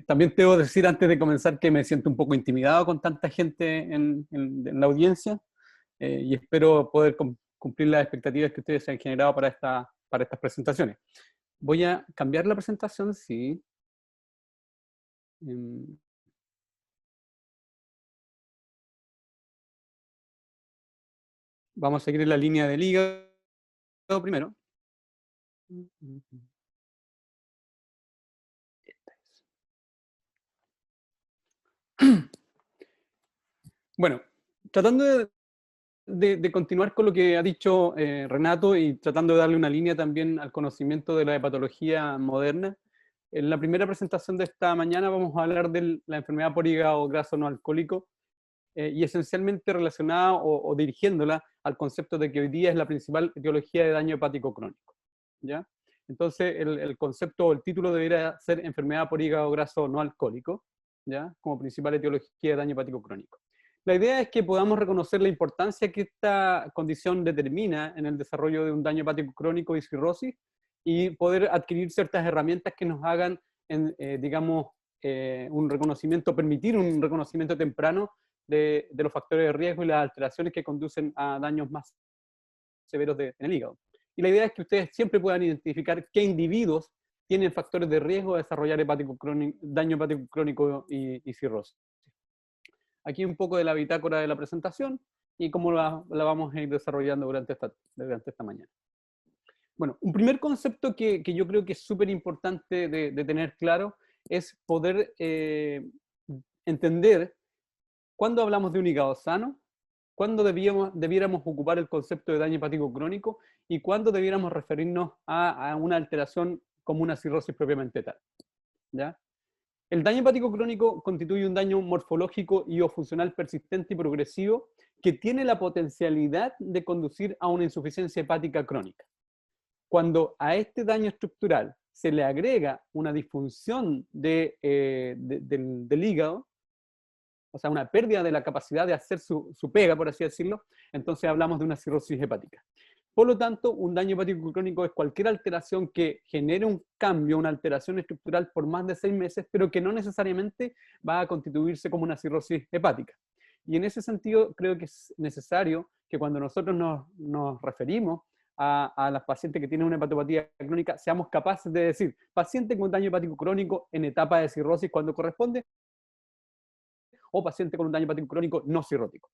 También te debo decir antes de comenzar que me siento un poco intimidado con tanta gente en la audiencia y espero poder cumplir las expectativas que ustedes se han generado para estas presentaciones. Voy a cambiar la presentación, sí. Vamos a seguir en la línea del hígado primero. Bueno, tratando de continuar con lo que ha dicho Renato y tratando de darle una línea también al conocimiento de la hepatología moderna, en la primera presentación de esta mañana vamos a hablar de la enfermedad por hígado graso no alcohólico y esencialmente relacionada o dirigiéndola al concepto de que hoy día es la principal etiología de daño hepático crónico. ¿Ya? Entonces el concepto o el título debería ser enfermedad por hígado graso no alcohólico, ¿ya? Como principal etiología de daño hepático crónico. La idea es que podamos reconocer la importancia que esta condición determina en el desarrollo de un daño hepático crónico y cirrosis y poder adquirir ciertas herramientas que nos hagan, digamos, un reconocimiento, permitir un reconocimiento temprano de los factores de riesgo y las alteraciones que conducen a daños más severos en el hígado. Y la idea es que ustedes siempre puedan identificar qué individuos tienen factores de riesgo de desarrollar daño hepático crónico y cirrosis. Aquí un poco de la bitácora de la presentación y cómo la vamos a ir desarrollando durante esta mañana. Bueno, un primer concepto que yo creo que es súper importante de tener claro es poder entender cuándo hablamos de un hígado sano, cuándo debiéramos ocupar el concepto de daño hepático crónico y cuándo debiéramos referirnos a una alteración como una cirrosis propiamente tal. ¿Ya? El daño hepático crónico constituye un daño morfológico y o funcional persistente y progresivo que tiene la potencialidad de conducir a una insuficiencia hepática crónica. Cuando a este daño estructural se le agrega una disfunción del hígado, o sea, una pérdida de la capacidad de hacer su pega, por así decirlo, entonces hablamos de una cirrosis hepática. Por lo tanto, un daño hepático crónico es cualquier alteración que genere un cambio, una alteración estructural por más de 6 meses, pero que no necesariamente va a constituirse como una cirrosis hepática. Y en ese sentido, creo que es necesario que cuando nosotros nos referimos a las pacientes que tienen una hepatopatía crónica, seamos capaces de decir, paciente con daño hepático crónico en etapa de cirrosis cuando corresponde, o paciente con un daño hepático crónico no cirrótico.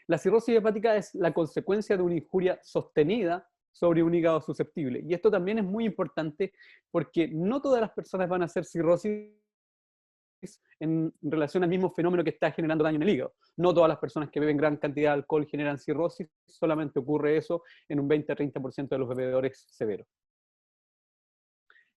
La cirrosis hepática es la consecuencia de una injuria sostenida sobre un hígado susceptible. Y esto también es muy importante porque no todas las personas van a hacer cirrosis en relación al mismo fenómeno que está generando daño en el hígado. No todas las personas que beben gran cantidad de alcohol generan cirrosis, solamente ocurre eso en un 20-30% de los bebedores severos.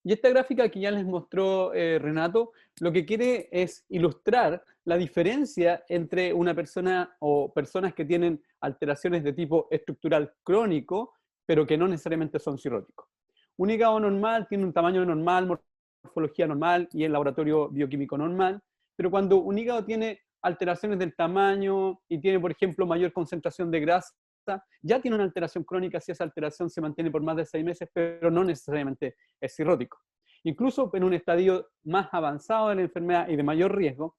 Y esta gráfica que ya les mostró Renato, lo que quiere es ilustrar la diferencia entre una persona o personas que tienen alteraciones de tipo estructural crónico, pero que no necesariamente son cirróticos. Un hígado normal tiene un tamaño normal, morfología normal y el laboratorio bioquímico normal, pero cuando un hígado tiene alteraciones del tamaño y tiene, por ejemplo, mayor concentración de grasa, ya tiene una alteración crónica si esa alteración se mantiene por más de 6 meses, pero no necesariamente es cirrótico. Incluso en un estadio más avanzado de la enfermedad y de mayor riesgo,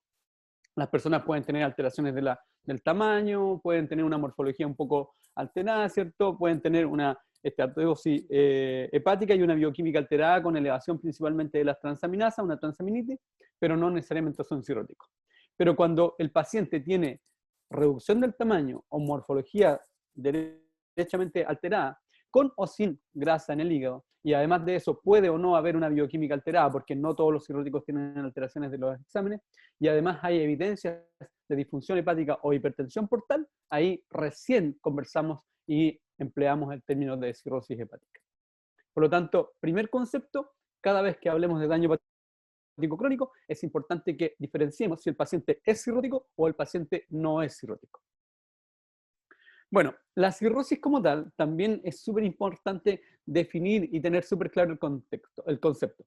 las personas pueden tener alteraciones del tamaño, pueden tener una morfología un poco alterada, ¿cierto? Pueden tener una esteatosis hepática y una bioquímica alterada con elevación principalmente de las transaminasas, una transaminitis, pero no necesariamente son cirróticos. Pero cuando el paciente tiene reducción del tamaño o morfología derechamente alterada, con o sin grasa en el hígado, y además de eso puede o no haber una bioquímica alterada, porque no todos los cirróticos tienen alteraciones de los exámenes, y además hay evidencias de disfunción hepática o hipertensión portal, ahí recién conversamos y empleamos el término de cirrosis hepática. Por lo tanto, primer concepto, cada vez que hablemos de daño hepático crónico, es importante que diferenciemos si el paciente es cirrótico o el paciente no es cirrótico. Bueno, la cirrosis como tal también es súper importante definir y tener súper claro el concepto.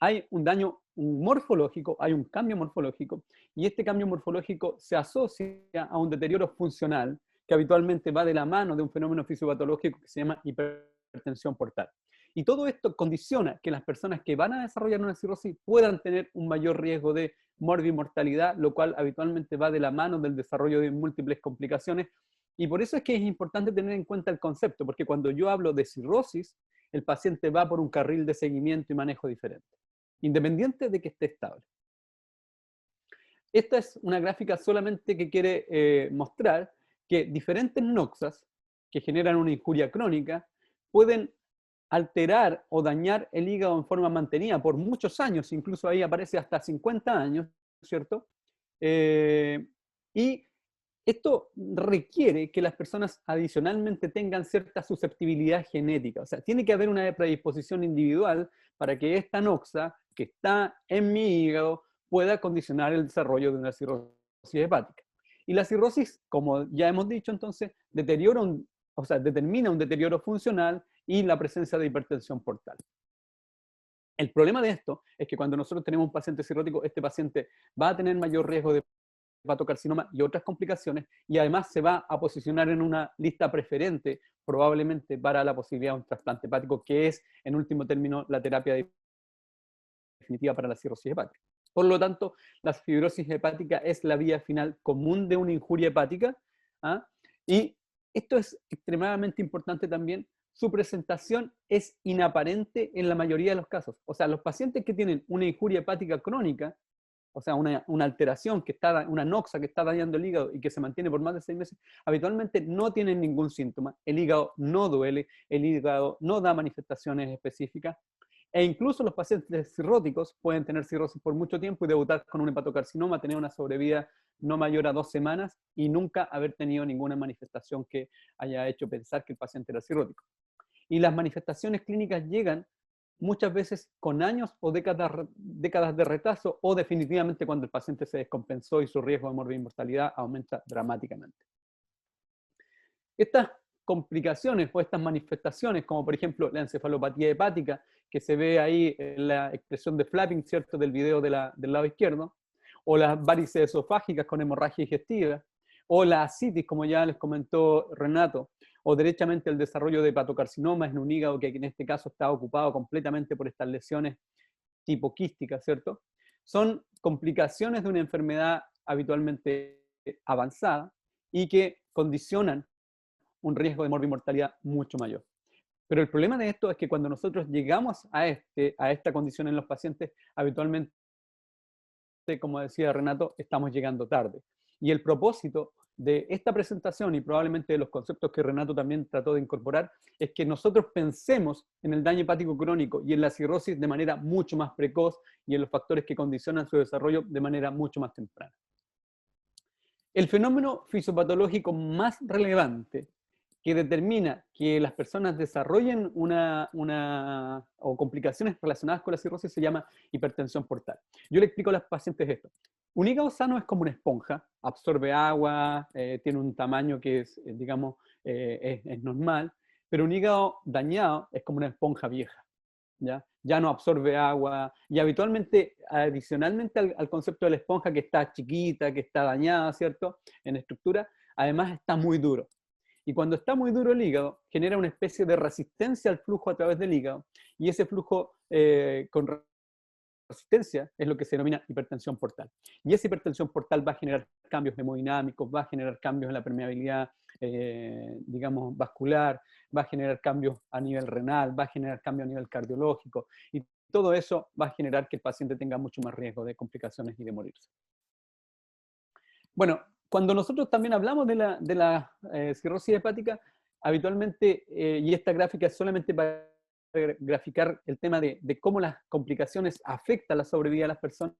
Hay un daño morfológico, hay un cambio morfológico, y este cambio morfológico se asocia a un deterioro funcional que habitualmente va de la mano de un fenómeno fisiopatológico que se llama hipertensión portal. Y todo esto condiciona que las personas que van a desarrollar una cirrosis puedan tener un mayor riesgo de morbimortalidad, lo cual habitualmente va de la mano del desarrollo de múltiples complicaciones. Y por eso es que es importante tener en cuenta el concepto, porque cuando yo hablo de cirrosis, el paciente va por un carril de seguimiento y manejo diferente, independiente de que esté estable. Esta es una gráfica solamente que quiere mostrar que diferentes noxas que generan una injuria crónica pueden alterar o dañar el hígado en forma mantenida por muchos años, incluso ahí aparece hasta 50 años, ¿cierto? Y esto requiere que las personas adicionalmente tengan cierta susceptibilidad genética, o sea, tiene que haber una predisposición individual para que esta noxa que está en mi hígado pueda condicionar el desarrollo de una cirrosis hepática. Y la cirrosis, como ya hemos dicho, entonces, determina un deterioro funcional y la presencia de hipertensión portal. El problema de esto es que cuando nosotros tenemos un paciente cirrótico, este paciente va a tener mayor riesgo de hepatocarcinoma y otras complicaciones, y además se va a posicionar en una lista preferente, probablemente para la posibilidad de un trasplante hepático, que es, en último término, la terapia definitiva para la cirrosis hepática. Por lo tanto, la fibrosis hepática es la vía final común de una injuria hepática, ¿ah? Y esto es extremadamente importante también. Su presentación es inaparente en la mayoría de los casos. O sea, los pacientes que tienen una injuria hepática crónica, o sea, una alteración, una noxa que está dañando el hígado y que se mantiene por más de 6 meses, habitualmente no tienen ningún síntoma. El hígado no duele, el hígado no da manifestaciones específicas. E incluso los pacientes cirróticos pueden tener cirrosis por mucho tiempo y debutar con un hepatocarcinoma, tener una sobrevida no mayor a 2 semanas y nunca haber tenido ninguna manifestación que haya hecho pensar que el paciente era cirrótico. Y las manifestaciones clínicas llegan muchas veces con años o décadas de retraso, o definitivamente cuando el paciente se descompensó y su riesgo de morbimortalidad aumenta dramáticamente. Estas complicaciones o estas manifestaciones, como por ejemplo la encefalopatía hepática, que se ve ahí en la expresión de flapping, ¿cierto?, del video del lado izquierdo, o las varices esofágicas con hemorragia digestiva, o la ascitis, como ya les comentó Renato, o derechamente el desarrollo de hepatocarcinomas en un hígado que en este caso está ocupado completamente por estas lesiones tipo quísticas, ¿cierto? Son complicaciones de una enfermedad habitualmente avanzada y que condicionan un riesgo de morbimortalidad mucho mayor. Pero el problema de esto es que cuando nosotros llegamos a esta condición en los pacientes, habitualmente, como decía Renato, estamos llegando tarde. Y el propósito de esta presentación y probablemente de los conceptos que Renato también trató de incorporar es que nosotros pensemos en el daño hepático crónico y en la cirrosis de manera mucho más precoz y en los factores que condicionan su desarrollo de manera mucho más temprana. El fenómeno fisiopatológico más relevante que determina que las personas desarrollen o complicaciones relacionadas con la cirrosis se llama hipertensión portal. Yo le explico a los pacientes esto. Un hígado sano es como una esponja, absorbe agua, tiene un tamaño que es, digamos, es normal, pero un hígado dañado es como una esponja vieja, ¿ya? Ya no absorbe agua, y habitualmente, adicionalmente al concepto de la esponja que está chiquita, que está dañada, ¿cierto?, en estructura, además está muy duro. Y cuando está muy duro el hígado, genera una especie de resistencia al flujo a través del hígado, y ese flujo con resistencia es lo que se denomina hipertensión portal. Y esa hipertensión portal va a generar cambios hemodinámicos, va a generar cambios en la permeabilidad, digamos, vascular, va a generar cambios a nivel renal, va a generar cambios a nivel cardiológico, y todo eso va a generar que el paciente tenga mucho más riesgo de complicaciones y de morirse. Bueno, cuando nosotros también hablamos de la cirrosis hepática, habitualmente, y esta gráfica es solamente para graficar el tema de cómo las complicaciones afectan la sobrevida de las personas,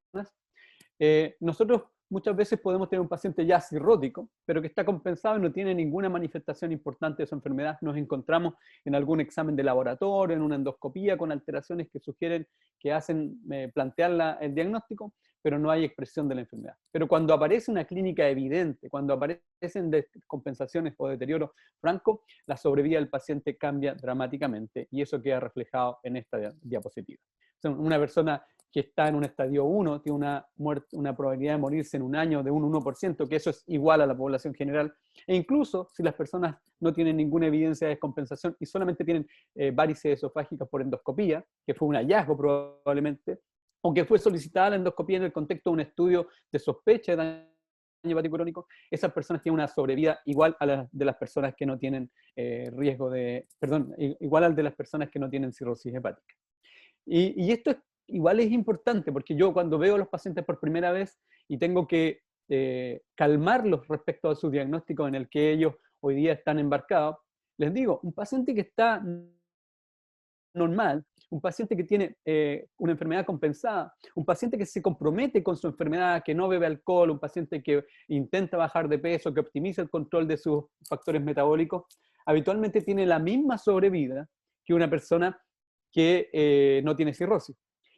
nosotros muchas veces podemos tener un paciente ya cirrótico, pero que está compensado y no tiene ninguna manifestación importante de su enfermedad. Nos encontramos en algún examen de laboratorio, en una endoscopía, con alteraciones que sugieren, que hacen plantear el diagnóstico, pero no hay expresión de la enfermedad. Pero cuando aparece una clínica evidente, cuando aparecen descompensaciones o deterioro franco, la sobrevida del paciente cambia dramáticamente, y eso queda reflejado en esta diapositiva. O sea, una persona que está en un estadio 1 tiene una probabilidad de morirse en un año de un 1%, que eso es igual a la población general. E incluso si las personas no tienen ninguna evidencia de descompensación y solamente tienen varices esofágicas por endoscopía, que fue un hallazgo probablemente, o que fue solicitada la endoscopía en el contexto de un estudio de sospecha de daño hepático crónico, esas personas tienen una sobrevida igual a la de las personas que no tienen riesgo de, perdón, igual al de las personas que no tienen cirrosis hepática. Y esto igual es importante, porque yo cuando veo a los pacientes por primera vez y tengo que calmarlos respecto a su diagnóstico en el que ellos hoy día están embarcados, les digo, un paciente que está normal, un paciente que tiene una enfermedad compensada, un paciente que se compromete con su enfermedad, que no bebe alcohol, un paciente que intenta bajar de peso, que optimiza el control de sus factores metabólicos, habitualmente tiene la misma sobrevida que una persona que no tiene cirrosis.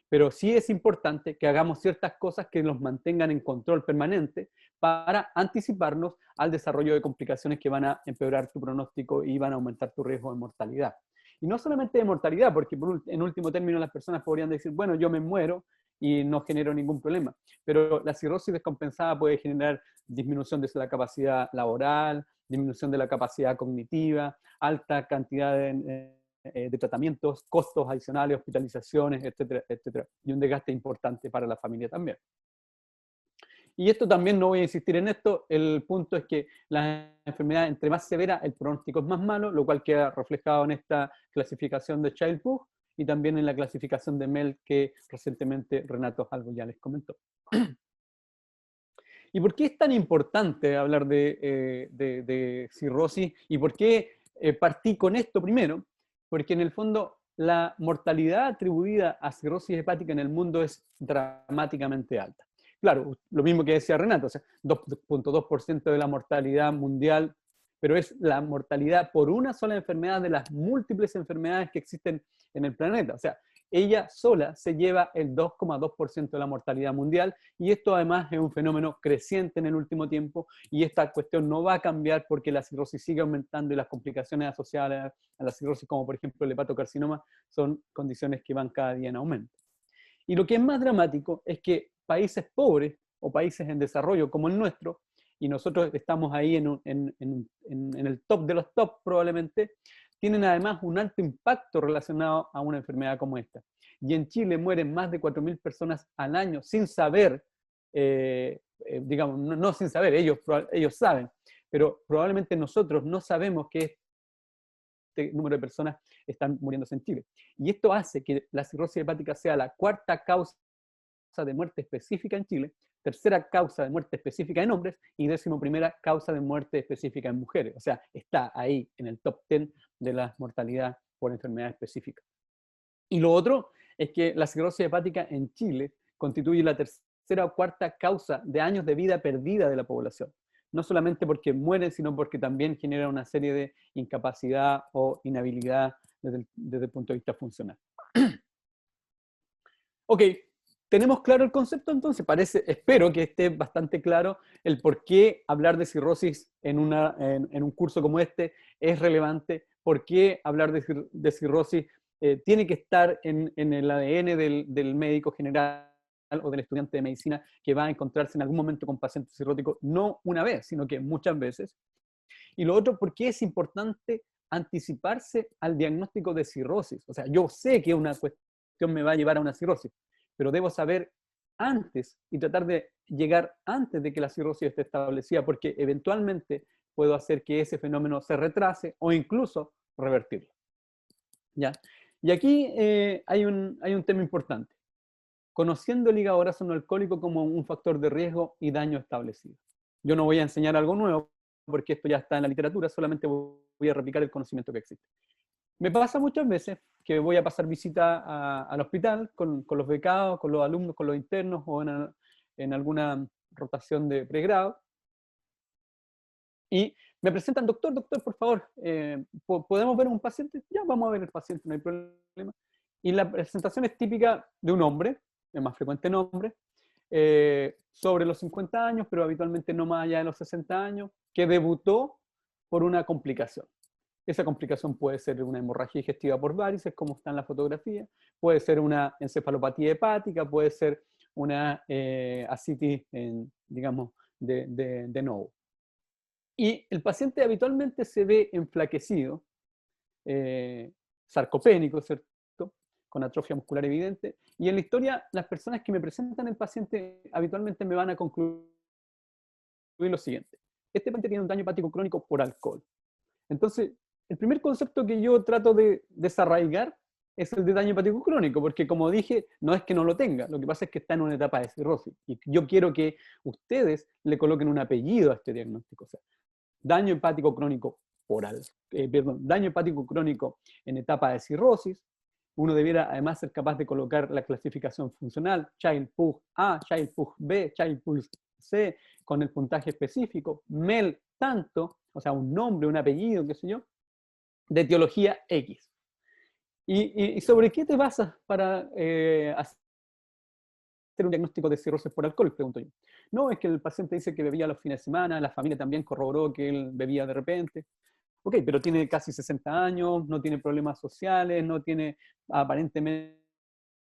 Pero sí es importante que hagamos ciertas cosas que nos mantengan en control permanente para anticiparnos al desarrollo de complicaciones que van a empeorar tu pronóstico y van a aumentar tu riesgo de mortalidad. Y no solamente de mortalidad, porque en último término las personas podrían decir, bueno, yo me muero y no genero ningún problema. Pero la cirrosis descompensada puede generar disminución de la capacidad laboral, disminución de la capacidad cognitiva, alta cantidad de tratamientos, costos adicionales, hospitalizaciones, etcétera, etcétera. Y un desgaste importante para la familia también. Y esto también, no voy a insistir en esto, el punto es que la enfermedad entre más severa, el pronóstico es más malo, lo cual queda reflejado en esta clasificación de Child-Pugh y también en la clasificación de Mel que recientemente Renato algo ya les comentó. ¿Y por qué es tan importante hablar de cirrosis? ¿Y por qué partí con esto primero? Porque en el fondo la mortalidad atribuida a cirrosis hepática en el mundo es dramáticamente alta. Claro, lo mismo que decía Renato, o sea, 2.2% de la mortalidad mundial, pero es la mortalidad por una sola enfermedad de las múltiples enfermedades que existen en el planeta. O sea, ella sola se lleva el 2,2% de la mortalidad mundial y esto además es un fenómeno creciente en el último tiempo y esta cuestión no va a cambiar porque la cirrosis sigue aumentando y las complicaciones asociadas a la cirrosis, como por ejemplo el hepatocarcinoma, son condiciones que van cada día en aumento. Y lo que es más dramático es que países pobres o países en desarrollo como el nuestro, y nosotros estamos ahí en el top de los top probablemente, tienen además un alto impacto relacionado a una enfermedad como esta. Y en Chile mueren más de 4.000 personas al año sin saber, digamos, no sin saber, ellos saben, pero probablemente nosotros no sabemos que este número de personas están muriéndose en Chile. Y esto hace que la cirrosis hepática sea la cuarta causa de muerte específica en Chile, tercera causa de muerte específica en hombres y 11ª causa de muerte específica en mujeres. O sea, está ahí en el top 10 de la mortalidad por enfermedad específica. Y lo otro es que la cirrosis hepática en Chile constituye la tercera o cuarta causa de años de vida perdida de la población. No solamente porque mueren, sino porque también genera una serie de incapacidad o inhabilidad desde el punto de vista funcional. Ok, ¿tenemos claro el concepto entonces? Espero que esté bastante claro el por qué hablar de cirrosis en un curso como este es relevante, por qué hablar de cirrosis tiene que estar en el ADN del médico general o del estudiante de medicina que va a encontrarse en algún momento con pacientes cirróticos, no una vez, sino que muchas veces. Y lo otro, ¿por qué es importante anticiparse al diagnóstico de cirrosis? O sea, yo sé que una cuestión me va a llevar a una cirrosis, pero debo saber antes y tratar de llegar antes de que la cirrosis esté establecida, porque eventualmente puedo hacer que ese fenómeno se retrase o incluso revertirlo. ¿Ya? Y aquí hay un tema importante. Conociendo el hígado graso no alcohólico como un factor de riesgo y daño establecido. Yo no voy a enseñar algo nuevo, porque esto ya está en la literatura, solamente voy a replicar el conocimiento que existe. Me pasa muchas veces que voy a pasar visita al hospital con los becados, con los alumnos, con los internos o en alguna rotación de pregrado. Y me presentan, doctor, por favor, ¿podemos ver a un paciente? Ya, vamos a ver el paciente, no hay problema. Y la presentación es típica de un hombre, el más frecuente nombre, sobre los 50 años, pero habitualmente no más allá de los 60 años, que debutó por una complicación. Esa complicación puede ser una hemorragia digestiva por varices, como está en la fotografía, puede ser una encefalopatía hepática, puede ser una ascitis, digamos, de novo. Y el paciente habitualmente se ve enflaquecido, sarcopénico, ¿cierto? Con atrofia muscular evidente. Y en la historia, las personas que me presentan el paciente habitualmente me van a concluir lo siguiente. Este paciente tiene un daño hepático crónico por alcohol. Entonces, el primer concepto que yo trato de desarraigar es el de daño hepático crónico, porque como dije, no es que no lo tenga, lo que pasa es que está en una etapa de cirrosis. Y yo quiero que ustedes le coloquen un apellido a este diagnóstico. O sea, daño hepático crónico daño hepático crónico en etapa de cirrosis. Uno debiera además ser capaz de colocar la clasificación funcional, Child-Pugh A, Child-Pugh B, Child-Pugh C, con el puntaje específico, MEL tanto, o sea, un nombre, un apellido, qué sé yo, de etiología X. ¿Y sobre qué te basas para hacer un diagnóstico de cirrosis por alcohol? Pregunto yo. No, es que el paciente dice que bebía los fines de semana, la familia también corroboró que él bebía de repente. Ok, pero tiene casi 60 años, no tiene problemas sociales, no tiene aparentemente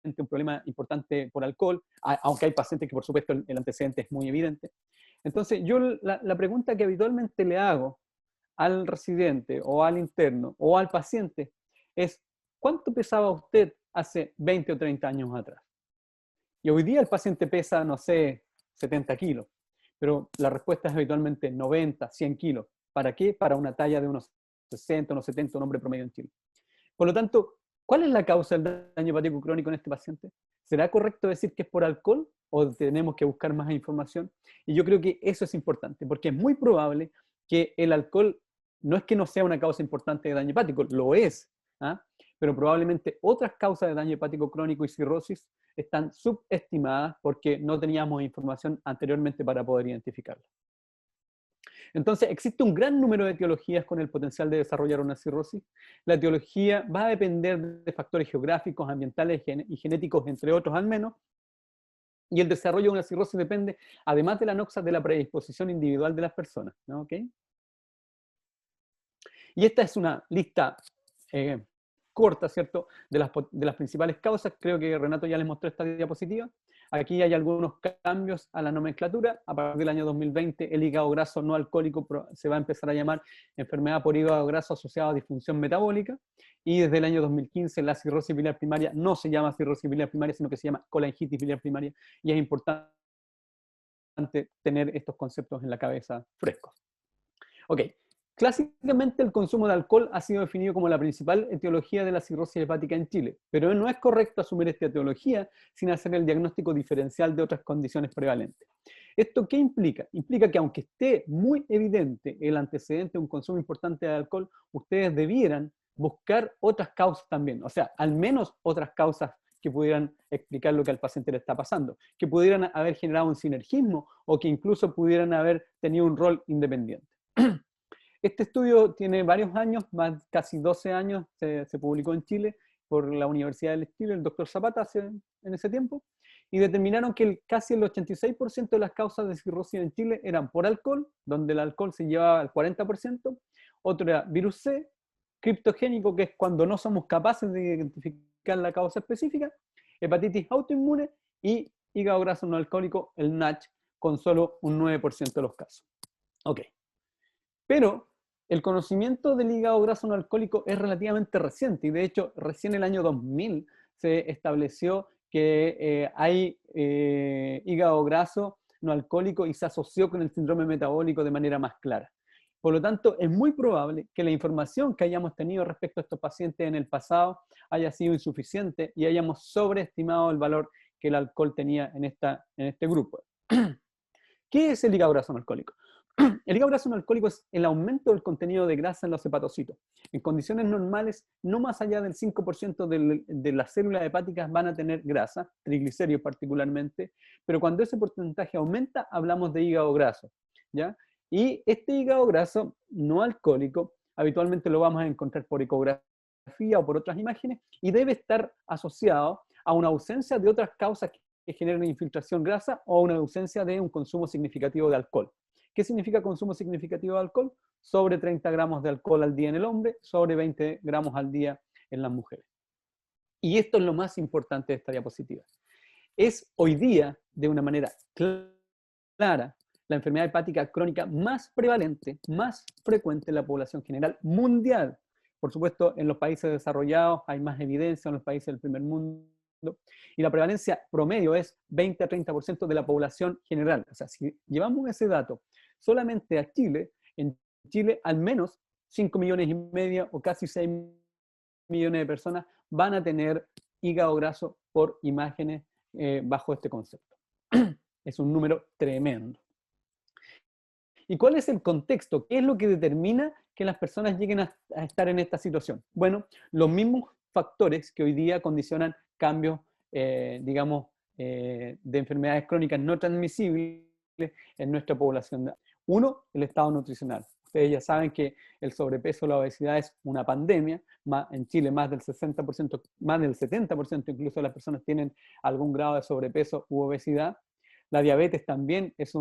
un problema importante por alcohol, aunque hay pacientes que por supuesto el antecedente es muy evidente. Entonces yo la pregunta que habitualmente le hago al residente o al interno o al paciente es, ¿cuánto pesaba usted hace 20 o 30 años atrás? Y hoy día el paciente pesa, no sé, 70 kilos, pero la respuesta es habitualmente 90, 100 kilos. ¿Para qué? Para una talla de unos 60, unos 70, un hombre promedio en Chile. Por lo tanto, ¿cuál es la causa del daño hepático crónico en este paciente? ¿Será correcto decir que es por alcohol o tenemos que buscar más información? Y yo creo que eso es importante, porque es muy probable que el alcohol no es que no sea una causa importante de daño hepático, lo es, ¿ah? Pero probablemente otras causas de daño hepático crónico y cirrosis están subestimadas porque no teníamos información anteriormente para poder identificarlas. Entonces, existe un gran número de etiologías con el potencial de desarrollar una cirrosis. La etiología va a depender de factores geográficos, ambientales y genéticos, entre otros al menos. Y el desarrollo de una cirrosis depende, además de la noxa, de la predisposición individual de las personas, ¿no? ¿Okay? Y esta es una lista corta, ¿cierto?, de las principales causas. Creo que Renato ya les mostró esta diapositiva. Aquí hay algunos cambios a la nomenclatura. A partir del año 2020, el hígado graso no alcohólico se va a empezar a llamar enfermedad por hígado graso asociada a disfunción metabólica. Y desde el año 2015, la cirrosis biliar primaria no se llama cirrosis biliar primaria, sino que se llama colangitis biliar primaria. Y es importante tener estos conceptos en la cabeza frescos. Ok. Clásicamente el consumo de alcohol ha sido definido como la principal etiología de la cirrosis hepática en Chile, pero no es correcto asumir esta etiología sin hacer el diagnóstico diferencial de otras condiciones prevalentes. ¿Esto qué implica? Implica que aunque esté muy evidente el antecedente de un consumo importante de alcohol, ustedes debieran buscar otras causas también, o sea, al menos otras causas que pudieran explicar lo que al paciente le está pasando, que pudieran haber generado un sinergismo o que incluso pudieran haber tenido un rol independiente. Este estudio tiene varios años, más casi 12 años, se publicó en Chile por la Universidad de Chile, el doctor Zapata en ese tiempo, y determinaron que casi el 86% de las causas de cirrosis en Chile eran por alcohol, donde el alcohol se llevaba al 40%, otro era virus C, criptogénico, que es cuando no somos capaces de identificar la causa específica, hepatitis autoinmune y hígado graso no alcohólico, el NASH, con solo un 9% de los casos. Ok. Pero el conocimiento del hígado graso no alcohólico es relativamente reciente y de hecho recién en el año 2000 se estableció que hay hígado graso no alcohólico y se asoció con el síndrome metabólico de manera más clara. Por lo tanto, es muy probable que la información que hayamos tenido respecto a estos pacientes en el pasado haya sido insuficiente y hayamos sobreestimado el valor que el alcohol tenía en este grupo. ¿Qué es el hígado graso no alcohólico? El hígado graso no alcohólico es el aumento del contenido de grasa en los hepatocitos. En condiciones normales, no más allá del 5% de las células hepáticas van a tener grasa, triglicéridos particularmente, pero cuando ese porcentaje aumenta, hablamos de hígado graso, ¿ya? Y este hígado graso no alcohólico, habitualmente lo vamos a encontrar por ecografía o por otras imágenes, y debe estar asociado a una ausencia de otras causas que generen infiltración grasa o a una ausencia de un consumo significativo de alcohol. ¿Qué significa consumo significativo de alcohol? Sobre 30 gramos de alcohol al día en el hombre, sobre 20 gramos al día en las mujeres. Y esto es lo más importante de esta diapositiva. Es hoy día, de una manera clara, la enfermedad hepática crónica más prevalente, más frecuente en la población general mundial. Por supuesto, en los países desarrollados hay más evidencia, en los países del primer mundo, y la prevalencia promedio es 20 a 30% de la población general. O sea, si llevamos ese dato solamente a Chile, en Chile al menos 5,5 millones o casi 6 millones de personas van a tener hígado graso por imágenes bajo este concepto. Es un número tremendo. ¿Y cuál es el contexto? ¿Qué es lo que determina que las personas lleguen a estar en esta situación? Bueno, los mismos factores que hoy día condicionan cambios, digamos, de enfermedades crónicas no transmisibles en nuestra población. Uno, el estado nutricional. Ustedes ya saben que el sobrepeso o la obesidad es una pandemia. En Chile más del 60%, más del 70% incluso de las personas tienen algún grado de sobrepeso u obesidad. La diabetes también es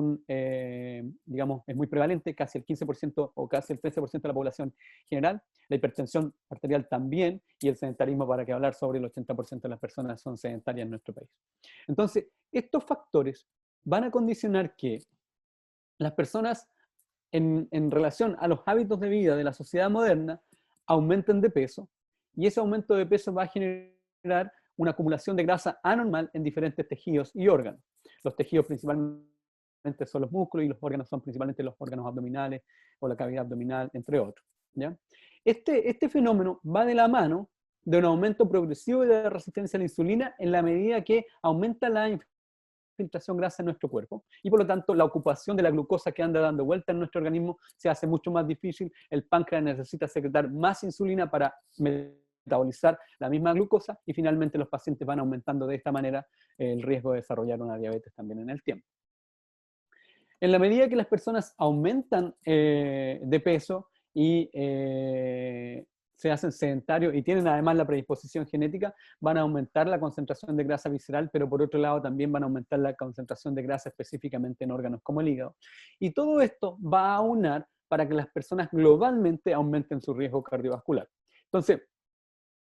digamos, es muy prevalente, casi el 15% o casi el 13% de la población general. La hipertensión arterial también, y el sedentarismo, para que hablar sobre el 80% de las personas son sedentarias en nuestro país. Entonces, estos factores van a condicionar que las personas, en relación a los hábitos de vida de la sociedad moderna, aumenten de peso, y ese aumento de peso va a generar una acumulación de grasa anormal en diferentes tejidos y órganos. Los tejidos principalmente son los músculos y los órganos son principalmente los órganos abdominales o la cavidad abdominal, entre otros, ¿ya? Este fenómeno va de la mano de un aumento progresivo de la resistencia a la insulina en la medida que aumenta la infiltración grasa en nuestro cuerpo, y por lo tanto la ocupación de la glucosa que anda dando vuelta en nuestro organismo se hace mucho más difícil. El páncreas necesita secretar más insulina para metabolizar la misma glucosa, y finalmente los pacientes van aumentando de esta manera el riesgo de desarrollar una diabetes también en el tiempo. En la medida que las personas aumentan de peso y se hacen sedentarios y tienen además la predisposición genética, van a aumentar la concentración de grasa visceral, pero por otro lado también van a aumentar la concentración de grasa específicamente en órganos como el hígado. Y todo esto va a aunar para que las personas globalmente aumenten su riesgo cardiovascular. Entonces,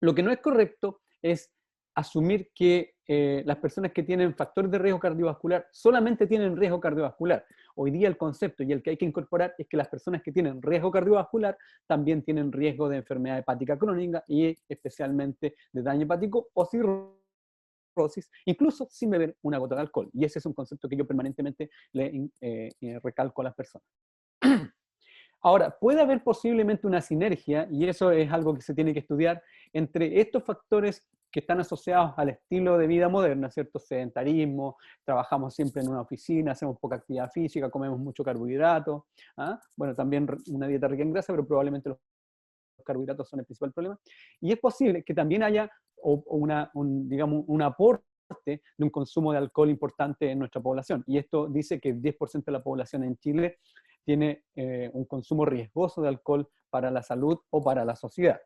lo que no es correcto es asumir que las personas que tienen factores de riesgo cardiovascular solamente tienen riesgo cardiovascular. Hoy día el concepto y el que hay que incorporar es que las personas que tienen riesgo cardiovascular también tienen riesgo de enfermedad hepática crónica y especialmente de daño hepático o cirrosis, incluso sin beber una gota de alcohol. Y ese es un concepto que yo permanentemente le recalco a las personas. Ahora, puede haber posiblemente una sinergia, y eso es algo que se tiene que estudiar, entre estos factores que están asociados al estilo de vida moderna, ¿cierto? Sedentarismo, trabajamos siempre en una oficina, hacemos poca actividad física, comemos mucho carbohidrato, ¿ah? Bueno, también una dieta rica en grasa, pero probablemente los carbohidratos son el principal problema. Y es posible que también haya digamos, un aporte de un consumo de alcohol importante en nuestra población. Y esto dice que el 10% de la población en Chile tiene un consumo riesgoso de alcohol para la salud o para la sociedad.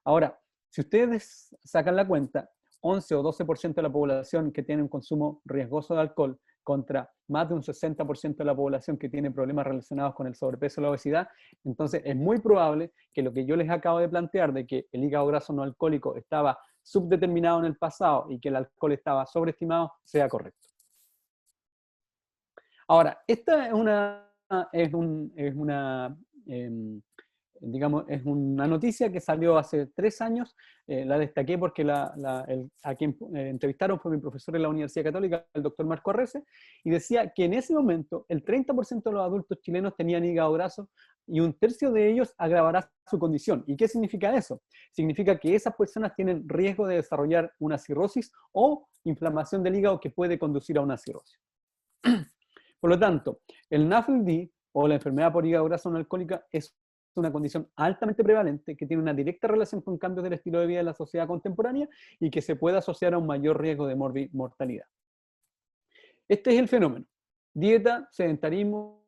Ahora, si ustedes sacan la cuenta, 11 o 12% de la población que tiene un consumo riesgoso de alcohol contra más de un 60% de la población que tiene problemas relacionados con el sobrepeso o la obesidad, entonces es muy probable que lo que yo les acabo de plantear de que el hígado graso no alcohólico estaba subdeterminado en el pasado y que el alcohol estaba sobreestimado sea correcto. Ahora, esta digamos, es una noticia que salió hace 3 años, la destaqué porque a quien entrevistaron fue mi profesor en la Universidad Católica, el doctor Marco Arrese, y decía que en ese momento el 30% de los adultos chilenos tenían hígado graso y un tercio de ellos agravará su condición. ¿Y qué significa eso? Significa que esas personas tienen riesgo de desarrollar una cirrosis o inflamación del hígado que puede conducir a una cirrosis. Por lo tanto, el NAFLD o la enfermedad por hígado graso no alcohólica es una condición altamente prevalente que tiene una directa relación con cambios del estilo de vida de la sociedad contemporánea y que se puede asociar a un mayor riesgo de mortalidad. Este es el fenómeno. Dieta, sedentarismo,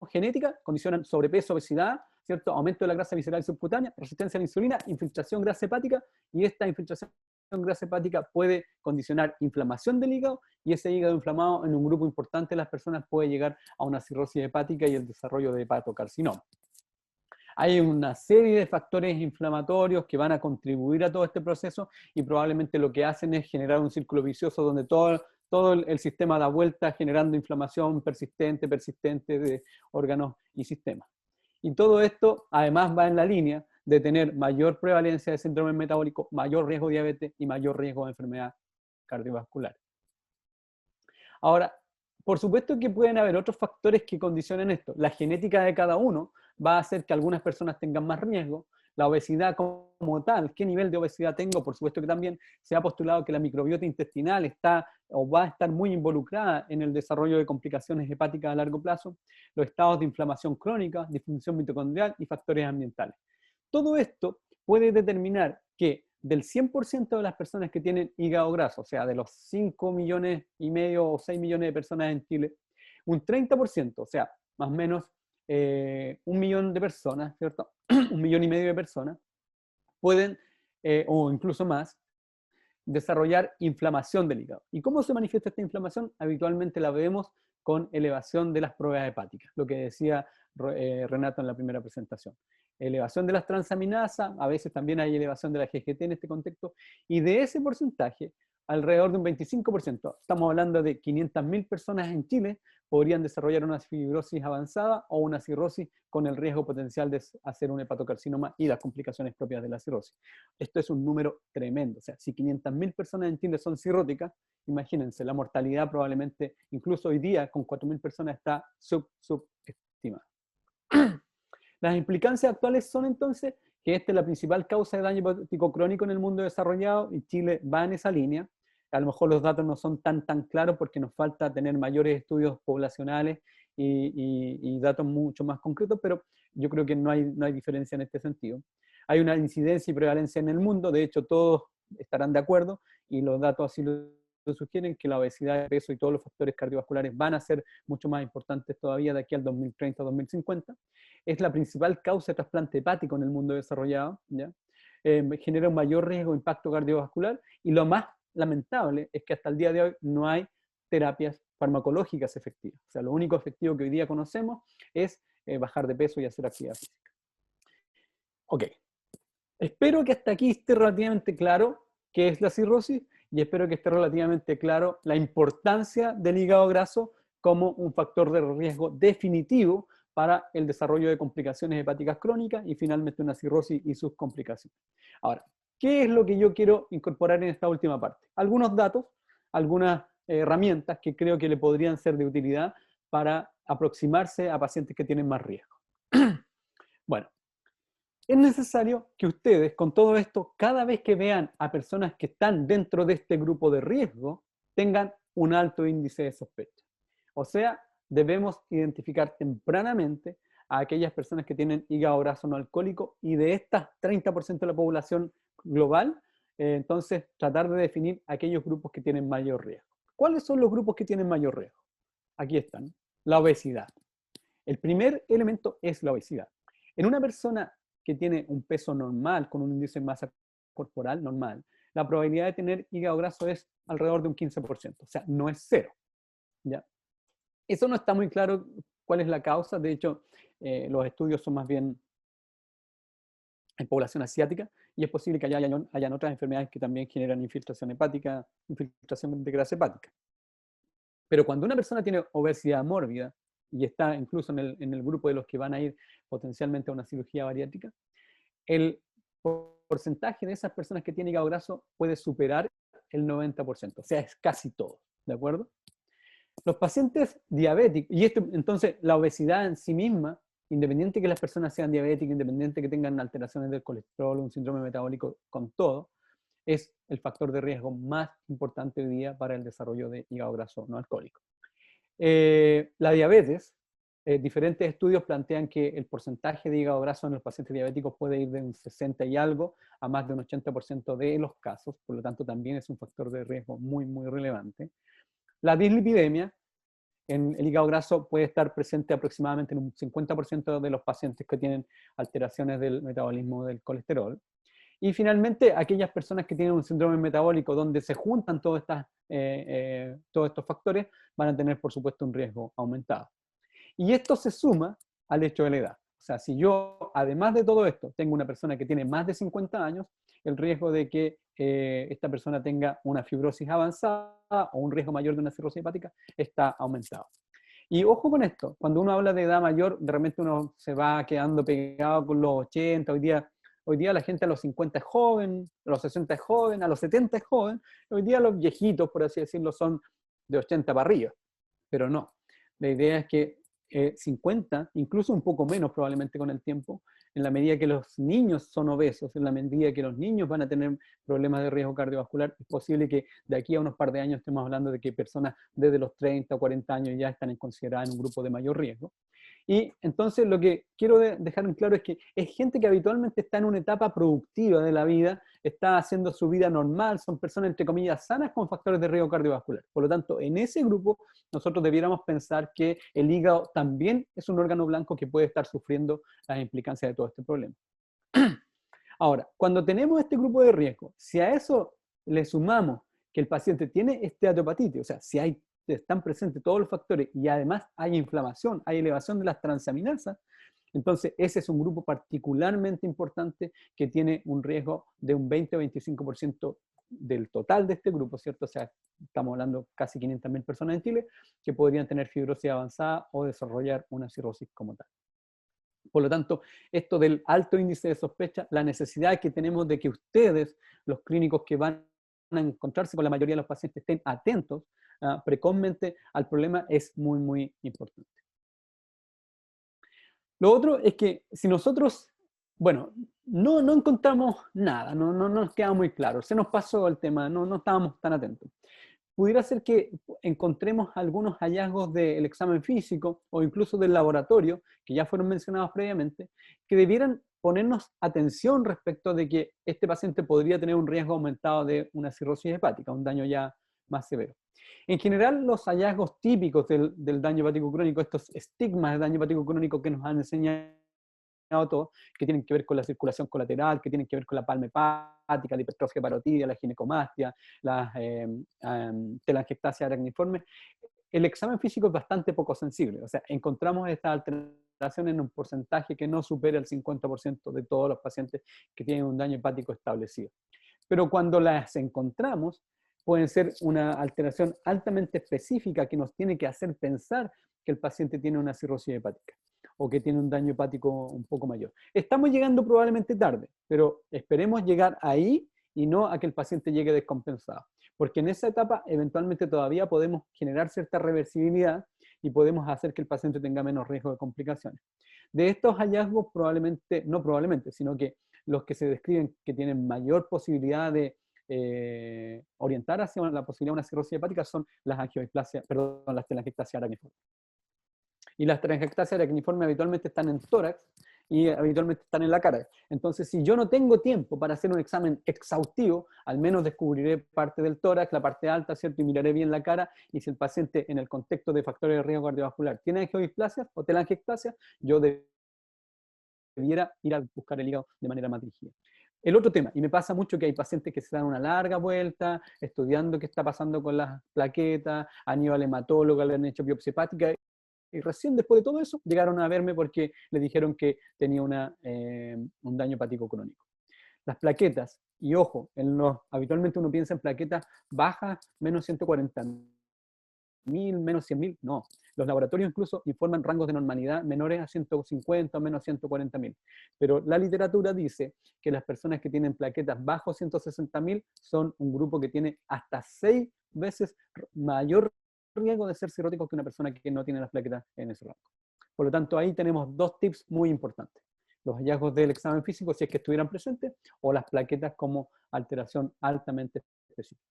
genética, condicionan sobrepeso, obesidad, ¿cierto? Aumento de la grasa visceral subcutánea, resistencia a la insulina, infiltración grasa hepática, y esta infiltración grasa hepática puede condicionar inflamación del hígado, y ese hígado inflamado en un grupo importante de las personas puede llegar a una cirrosis hepática y el desarrollo de hepatocarcinoma. Hay una serie de factores inflamatorios que van a contribuir a todo este proceso y probablemente lo que hacen es generar un círculo vicioso donde todo el sistema da vuelta generando inflamación persistente de órganos y sistemas. Y todo esto además va en la línea de tener mayor prevalencia de síndrome metabólico, mayor riesgo de diabetes y mayor riesgo de enfermedad cardiovascular. Ahora, por supuesto que pueden haber otros factores que condicionen esto. La genética de cada uno va a hacer que algunas personas tengan más riesgo. La obesidad como tal, ¿qué nivel de obesidad tengo? Por supuesto que también se ha postulado que la microbiota intestinal está o va a estar muy involucrada en el desarrollo de complicaciones hepáticas a largo plazo, los estados de inflamación crónica, disfunción mitocondrial y factores ambientales. Todo esto puede determinar que del 100% de las personas que tienen hígado graso, o sea, de los 5,5 millones o 6 millones de personas en Chile, un 30%, o sea, más o menos 1 millón de personas, ¿cierto? 1,5 millones de personas, pueden, o incluso más, desarrollar inflamación del hígado. ¿Y cómo se manifiesta esta inflamación? Habitualmente la vemos con elevación de las pruebas hepáticas, lo que decía Renato en la primera presentación. Elevación de las transaminasas, a veces también hay elevación de la GGT en este contexto, y de ese porcentaje, alrededor de un 25%, estamos hablando de 500.000 personas en Chile, podrían desarrollar una fibrosis avanzada o una cirrosis con el riesgo potencial de hacer un hepatocarcinoma y las complicaciones propias de la cirrosis. Esto es un número tremendo, o sea, si 500.000 personas en Chile son cirróticas, imagínense, la mortalidad probablemente, incluso hoy día, con 4.000 personas está subestimada. Las implicancias actuales son entonces que esta es la principal causa de daño hepático crónico en el mundo desarrollado y Chile va en esa línea. A lo mejor los datos no son tan claros porque nos falta tener mayores estudios poblacionales y datos mucho más concretos, pero yo creo que no hay diferencia en este sentido. Hay una incidencia y prevalencia en el mundo, de hecho todos estarán de acuerdo y los datos así lo sugieren, que la obesidad, el peso y todos los factores cardiovasculares van a ser mucho más importantes todavía de aquí al 2030-2050. Es la principal causa de trasplante hepático en el mundo desarrollado, ¿ya? Genera un mayor riesgo de impacto cardiovascular y lo más lamentable es que hasta el día de hoy no hay terapias farmacológicas efectivas. O sea, lo único efectivo que hoy día conocemos es bajar de peso y hacer actividad física. Ok. Espero que hasta aquí esté relativamente claro qué es la cirrosis y espero que esté relativamente claro la importancia del hígado graso como un factor de riesgo definitivo para el desarrollo de complicaciones hepáticas crónicas y finalmente una cirrosis y sus complicaciones. Ahora, ¿qué es lo que yo quiero incorporar en esta última parte? Algunos datos, algunas herramientas que creo que le podrían ser de utilidad para aproximarse a pacientes que tienen más riesgo. Bueno, es necesario que ustedes, con todo esto, cada vez que vean a personas que están dentro de este grupo de riesgo, tengan un alto índice de sospecha. O sea, debemos identificar tempranamente a aquellas personas que tienen hígado graso no alcohólico y de estas 30% de la población global, entonces tratar de definir aquellos grupos que tienen mayor riesgo. ¿Cuáles son los grupos que tienen mayor riesgo? Aquí están. La obesidad. El primer elemento es la obesidad. En una persona que tiene un peso normal, con un índice de masa corporal normal, la probabilidad de tener hígado graso es alrededor de un 15%, o sea, no es cero, ¿ya? Eso no está muy claro cuál es la causa, de hecho, los estudios son más bien en población asiática, y es posible que hayan otras enfermedades que también generan infiltración hepática, infiltración de grasa hepática. Pero cuando una persona tiene obesidad mórbida, y está incluso en el grupo de los que van a ir potencialmente a una cirugía bariátrica, el porcentaje de esas personas que tienen hígado graso puede superar el 90%, o sea, es casi todo, ¿de acuerdo? Los pacientes diabéticos, y esto, entonces la obesidad en sí misma, independiente que las personas sean diabéticas, independiente que tengan alteraciones del colesterol, un síndrome metabólico, con todo, es el factor de riesgo más importante hoy día para el desarrollo de hígado graso no alcohólico. La diabetes, diferentes estudios plantean que el porcentaje de hígado graso en los pacientes diabéticos puede ir de un 60 y algo a más de un 80% de los casos, por lo tanto también es un factor de riesgo muy relevante. La dislipidemia, en el hígado graso puede estar presente aproximadamente en un 50% de los pacientes que tienen alteraciones del metabolismo del colesterol. Y finalmente, aquellas personas que tienen un síndrome metabólico donde se juntan todos estos factores van a tener, por supuesto, un riesgo aumentado. Y esto se suma al hecho de la edad. O sea, si yo, además de todo esto, tengo una persona que tiene más de 50 años, el riesgo de que esta persona tenga una fibrosis avanzada o un riesgo mayor de una cirrosis hepática está aumentado. Y ojo con esto, cuando uno habla de edad mayor, de repente uno se va quedando pegado con los 80, hoy día la gente a los 50 es joven, a los 60 es joven, a los 70 es joven, hoy día los viejitos, por así decirlo, son de 80 para arriba, pero no. La idea es que 50, incluso un poco menos probablemente con el tiempo, en la medida que los niños son obesos, en la medida que los niños van a tener problemas de riesgo cardiovascular, es posible que de aquí a unos par de años estemos hablando de que personas desde los 30 o 40 años ya están consideradas en un grupo de mayor riesgo. Y entonces lo que quiero dejar en claro es que es gente que habitualmente está en una etapa productiva de la vida, está haciendo su vida normal, son personas entre comillas sanas con factores de riesgo cardiovascular. Por lo tanto, en ese grupo nosotros debiéramos pensar que el hígado también es un órgano blanco que puede estar sufriendo las implicancias de todo este problema. Ahora, cuando tenemos este grupo de riesgo, si a eso le sumamos que el paciente tiene esteatopatitis, o sea, si están presentes todos los factores y además hay inflamación, hay elevación de las transaminasas, entonces ese es un grupo particularmente importante que tiene un riesgo de un 20 o 25% del total de este grupo, ¿cierto? O sea, estamos hablando casi 500.000 personas en Chile que podrían tener fibrosis avanzada o desarrollar una cirrosis como tal. Por lo tanto, esto del alto índice de sospecha, la necesidad que tenemos de que ustedes, los clínicos que van a encontrarse con la mayoría de los pacientes, estén atentos precozmente al problema es muy, muy importante. Lo otro es que si nosotros, bueno, no encontramos nada, no nos queda muy claro, se nos pasó el tema, no estábamos tan atentos. Pudiera ser que encontremos algunos hallazgos del examen físico o incluso del laboratorio, que ya fueron mencionados previamente, que debieran ponernos atención respecto de que este paciente podría tener un riesgo aumentado de una cirrosis hepática, un daño ya más severo. En general, los hallazgos típicos del daño hepático crónico, estos estigmas de daño hepático crónico que nos han enseñado todos, que tienen que ver con la circulación colateral, que tienen que ver con la palma hepática, la hipertrofia parotidia, la ginecomastia, la telangiectasia aracniforme, el examen físico es bastante poco sensible. O sea, encontramos esta alteración en un porcentaje que no supera el 50% de todos los pacientes que tienen un daño hepático establecido. Pero cuando las encontramos, pueden ser una alteración altamente específica que nos tiene que hacer pensar que el paciente tiene una cirrosis hepática o que tiene un daño hepático un poco mayor. Estamos llegando probablemente tarde, pero esperemos llegar ahí y no a que el paciente llegue descompensado. Porque en esa etapa eventualmente todavía podemos generar cierta reversibilidad y podemos hacer que el paciente tenga menos riesgo de complicaciones. De estos hallazgos probablemente, no probablemente, sino que los que se describen que tienen mayor posibilidad de orientar hacia la posibilidad de una cirrosis hepática son las angioplasias, perdón, las telangiectasias aracniformes. Y las telangiectasias aracniformes habitualmente están en tórax y habitualmente están en la cara. Entonces, si yo no tengo tiempo para hacer un examen exhaustivo, al menos descubriré parte del tórax, la parte alta, ¿cierto? Y miraré bien la cara, y si el paciente en el contexto de factores de riesgo cardiovascular tiene angioplasias o telangiectasias, yo debiera ir a buscar el hígado de manera más dirigida. El otro tema, y me pasa mucho que hay pacientes que se dan una larga vuelta estudiando qué está pasando con las plaquetas, han ido al hematólogo, le han hecho biopsia hepática, y recién después de todo eso llegaron a verme porque le dijeron que tenía un daño hepático crónico. Las plaquetas, y ojo, habitualmente uno piensa en plaquetas bajas, menos 140.000, menos 100.000, no. Los laboratorios incluso informan rangos de normalidad menores a 150 o menos 140.000. Pero la literatura dice que las personas que tienen plaquetas bajo 160.000 son un grupo que tiene hasta 6 veces mayor riesgo de ser cirrótico que una persona que no tiene las plaquetas en ese rango. Por lo tanto, ahí tenemos dos tips muy importantes. Los hallazgos del examen físico, si es que estuvieran presentes, o las plaquetas como alteración altamente específica.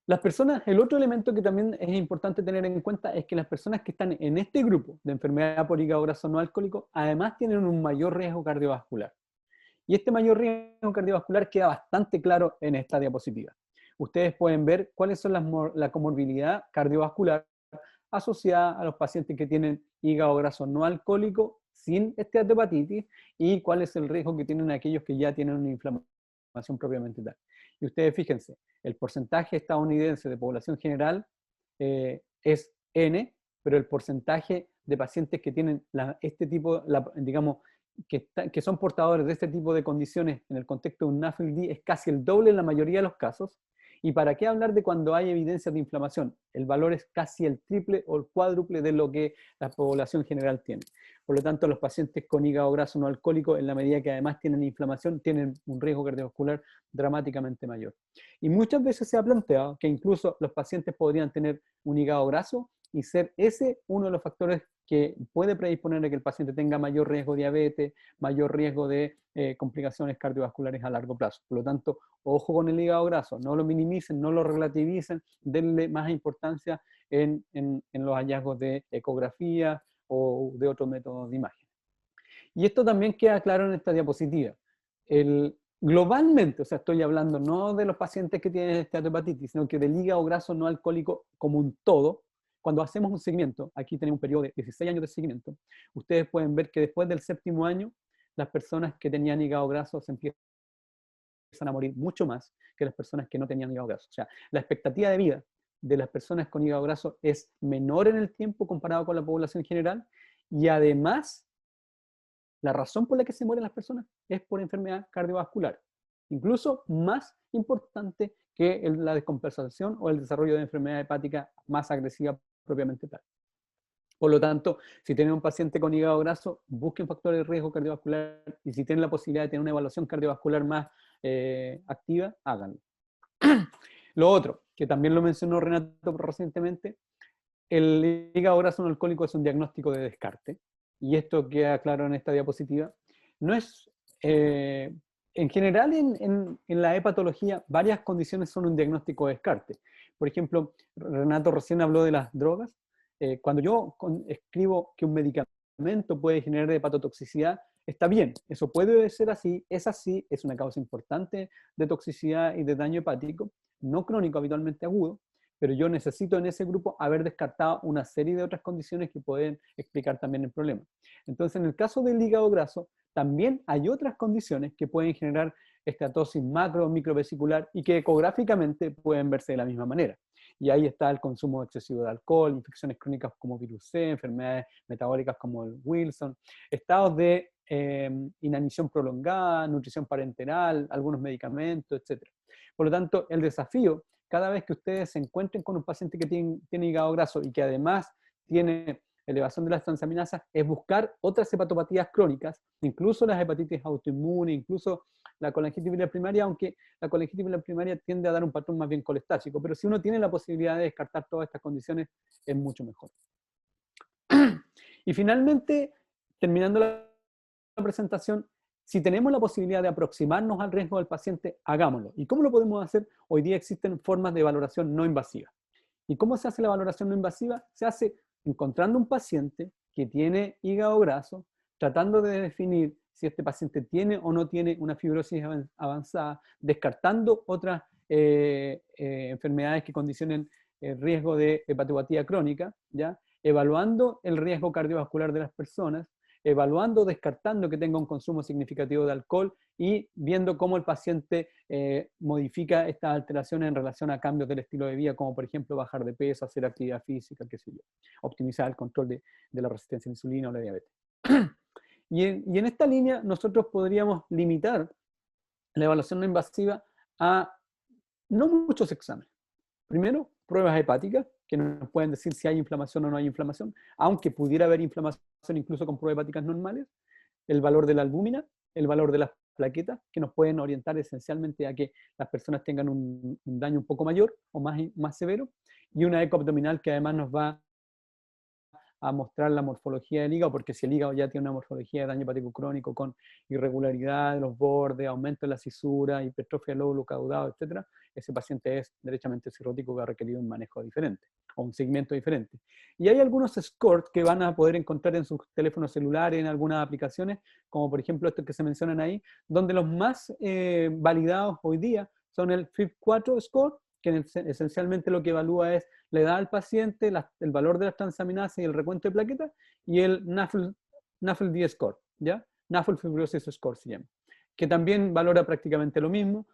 Las personas, el otro elemento que también es importante tener en cuenta es que las personas que están en este grupo de enfermedad por hígado graso no alcohólico, además tienen un mayor riesgo cardiovascular. Y este mayor riesgo cardiovascular queda bastante claro en esta diapositiva. Ustedes pueden ver cuáles son la comorbilidad cardiovascular asociada a los pacientes que tienen hígado graso no alcohólico sin esteatohepatitis y cuál es el riesgo que tienen aquellos que ya tienen una inflamación propiamente tal. Y ustedes fíjense, el porcentaje estadounidense de población general es N, pero el porcentaje de pacientes que tienen este tipo, digamos, que son portadores de este tipo de condiciones en el contexto de un NAFLD es casi el doble en la mayoría de los casos. ¿Y para qué hablar de cuando hay evidencias de inflamación? El valor es casi el triple o el cuádruple de lo que la población general tiene. Por lo tanto, los pacientes con hígado graso no alcohólico, en la medida que además tienen inflamación, tienen un riesgo cardiovascular dramáticamente mayor. Y muchas veces se ha planteado que incluso los pacientes podrían tener un hígado graso y ser ese uno de los factores que puede predisponer a que el paciente tenga mayor riesgo de diabetes, mayor riesgo de complicaciones cardiovasculares a largo plazo. Por lo tanto, ojo con el hígado graso, no lo minimicen, no lo relativicen, denle más importancia en los hallazgos de ecografía o de otros métodos de imagen. Y esto también queda claro en esta diapositiva. Globalmente, o sea, estoy hablando no de los pacientes que tienen esteatohepatitis, sino que del hígado graso no alcohólico como un todo. Cuando hacemos un seguimiento, aquí tenemos un periodo de 16 años de seguimiento, ustedes pueden ver que después del 7º año, las personas que tenían hígado graso se empiezan a morir mucho más que las personas que no tenían hígado graso. O sea, la expectativa de vida de las personas con hígado graso es menor en el tiempo comparado con la población general, y además la razón por la que se mueren las personas es por enfermedad cardiovascular, incluso más importante que la descompensación o el desarrollo de enfermedad hepática más agresiva propiamente tal. Por lo tanto, si tienen un paciente con hígado graso, busquen factores de riesgo cardiovascular, y si tienen la posibilidad de tener una evaluación cardiovascular más activa, háganlo. Lo otro, que también lo mencionó Renato recientemente, el hígado graso no alcohólico es un diagnóstico de descarte, y esto queda claro en esta diapositiva. No es, en general, en la hepatología, varias condiciones son un diagnóstico de descarte. Por ejemplo, Renato recién habló de las drogas. Cuando yo escribo que un medicamento puede generar hepatotoxicidad, está bien, eso puede ser así, es una causa importante de toxicidad y de daño hepático, no crónico, habitualmente agudo, pero yo necesito en ese grupo haber descartado una serie de otras condiciones que pueden explicar también el problema. Entonces, en el caso del hígado graso, también hay otras condiciones que pueden generar esteatosis macro o microvesicular y que ecográficamente pueden verse de la misma manera. Y ahí está el consumo excesivo de alcohol, infecciones crónicas como virus C, enfermedades metabólicas como el Wilson, estados de inanición prolongada, nutrición parenteral, algunos medicamentos, etc. Por lo tanto, el desafío, cada vez que ustedes se encuentren con un paciente que tiene hígado graso y que además tiene elevación de las transaminasas, es buscar otras hepatopatías crónicas, incluso las hepatitis autoinmunes, incluso la colangitis biliar primaria, aunque la colangitis biliar primaria tiende a dar un patrón más bien colestático, pero si uno tiene la posibilidad de descartar todas estas condiciones, es mucho mejor. Y finalmente, terminando la presentación, si tenemos la posibilidad de aproximarnos al riesgo del paciente, hagámoslo. ¿Y cómo lo podemos hacer? Hoy día existen formas de valoración no invasiva. ¿Y cómo se hace la valoración no invasiva? Se hace encontrando un paciente que tiene hígado graso, tratando de definir si este paciente tiene o no tiene una fibrosis avanzada, descartando otras enfermedades que condicionen el riesgo de hepatopatía crónica, ¿ya? Evaluando el riesgo cardiovascular de las personas, evaluando, descartando que tenga un consumo significativo de alcohol y viendo cómo el paciente modifica estas alteraciones en relación a cambios del estilo de vida, como por ejemplo bajar de peso, hacer actividad física, qué sé yo, optimizar el control de la resistencia a la insulina o la diabetes. Y en esta línea nosotros podríamos limitar la evaluación no invasiva a no muchos exámenes. Primero, pruebas hepáticas, que nos pueden decir si hay inflamación o no hay inflamación, aunque pudiera haber inflamación incluso con pruebas hepáticas normales, el valor de la albúmina, el valor de las plaquetas, que nos pueden orientar esencialmente a que las personas tengan un daño un poco mayor o más severo, y una eco abdominal que además nos va a mostrar la morfología del hígado, porque si el hígado ya tiene una morfología de daño hepático crónico con irregularidad de los bordes, aumento de la cisura, hipertrofia del lóbulo caudado, etc., ese paciente es derechamente cirrótico que ha requerido un manejo diferente o un seguimiento diferente. Y hay algunos scores que van a poder encontrar en sus teléfonos celulares, en algunas aplicaciones, como por ejemplo estos que se mencionan ahí, donde los más validados hoy día son el FIB4 score, que esencialmente lo que evalúa es la edad al paciente, el valor de las transaminasas y el recuento de plaquetas, y el NAFL NAFLD Score, ¿ya? NAFLD Fibrosis Score se llama, que también valora prácticamente lo mismo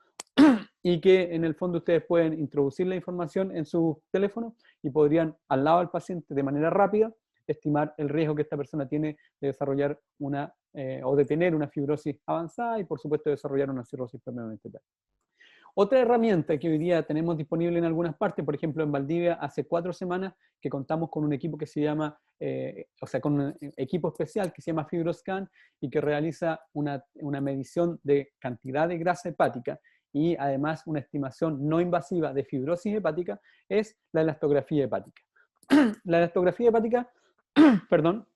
y que en el fondo ustedes pueden introducir la información en su teléfono y podrían, al lado del paciente, de manera rápida, estimar el riesgo que esta persona tiene de desarrollar o de tener una fibrosis avanzada y, por supuesto, de desarrollar una cirrosis propiamente tal. Otra herramienta que hoy día tenemos disponible en algunas partes, por ejemplo en Valdivia, hace 4 semanas que contamos con un equipo que se llama, con un equipo especial que se llama FibroScan y que realiza una medición de cantidad de grasa hepática y además una estimación no invasiva de fibrosis hepática, es la elastografía hepática. La elastografía hepática, perdón,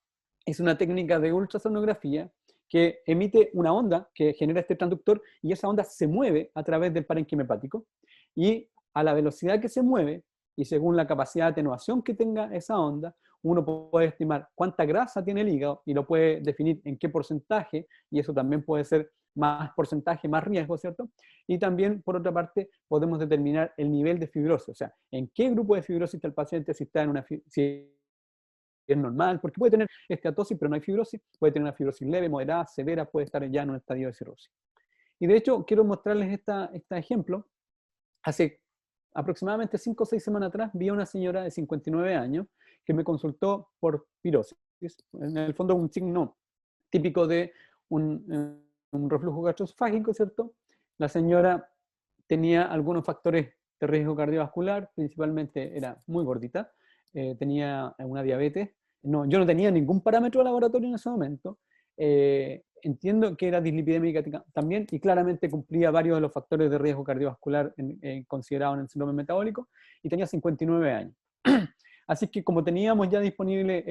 es una técnica de ultrasonografía que emite una onda que genera este transductor y esa onda se mueve a través del parénquima hepático y a la velocidad que se mueve y según la capacidad de atenuación que tenga esa onda, uno puede estimar cuánta grasa tiene el hígado y lo puede definir en qué porcentaje, y eso también puede ser más porcentaje, más riesgo, ¿cierto? Y también, por otra parte, podemos determinar el nivel de fibrosis, o sea, en qué grupo de fibrosis está el paciente, si está en si es normal, porque puede tener esteatosis, pero no hay fibrosis, puede tener una fibrosis leve, moderada, severa, puede estar ya en un estadio de cirrosis. Y de hecho, quiero mostrarles este ejemplo. Hace aproximadamente 5 o 6 semanas atrás vi a una señora de 59 años que me consultó por pirosis. En el fondo un signo típico de un reflujo gastroesofágico, ¿cierto? La señora tenía algunos factores de riesgo cardiovascular, principalmente era muy gordita, tenía una diabetes. No, yo no tenía ningún parámetro de laboratorio en ese momento. Entiendo que era dislipidémica también y claramente cumplía varios de los factores de riesgo cardiovascular considerados en el síndrome metabólico y tenía 59 años. Así que como teníamos ya disponible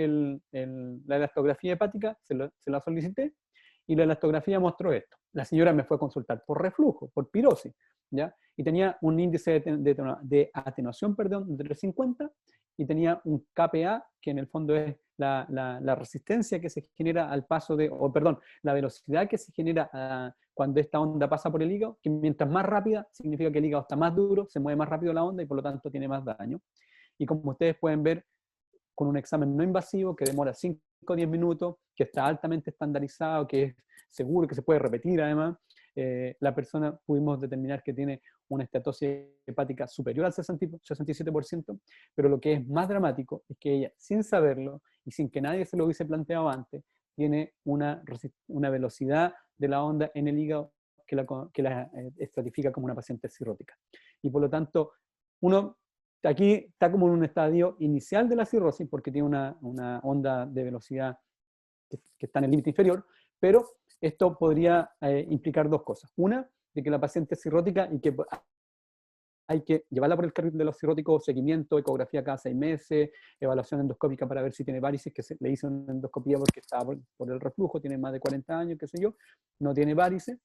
la elastografía hepática, se la solicité y la elastografía mostró esto. La señora me fue a consultar por reflujo, por pirosis, ¿ya? Y tenía un índice de atenuación, perdón, de 350 y tenía un KPA, que en el fondo es la resistencia que se genera al paso la velocidad que se genera cuando esta onda pasa por el hígado, que mientras más rápida significa que el hígado está más duro, se mueve más rápido la onda y por lo tanto tiene más daño. Y como ustedes pueden ver, con un examen no invasivo que demora 5 o 10 minutos, que está altamente estandarizado, que es seguro, que se puede repetir además, la persona pudimos determinar que tiene una estatosis hepática superior al 67%, pero lo que es más dramático es que ella, sin saberlo y sin que nadie se lo hubiese planteado antes, tiene una velocidad de la onda en el hígado que la estratifica como una paciente cirrótica. Y por lo tanto, uno aquí está como en un estadio inicial de la cirrosis, porque tiene una onda de velocidad que está en el límite inferior, pero esto podría implicar dos cosas. Una, de que la paciente es cirrótica y que hay que llevarla por el carril de los cirróticos, seguimiento, ecografía cada 6 meses, evaluación endoscópica para ver si tiene varices, que le hizo una endoscopía porque estaba por el reflujo, tiene más de 40 años, qué sé yo, no tiene varices.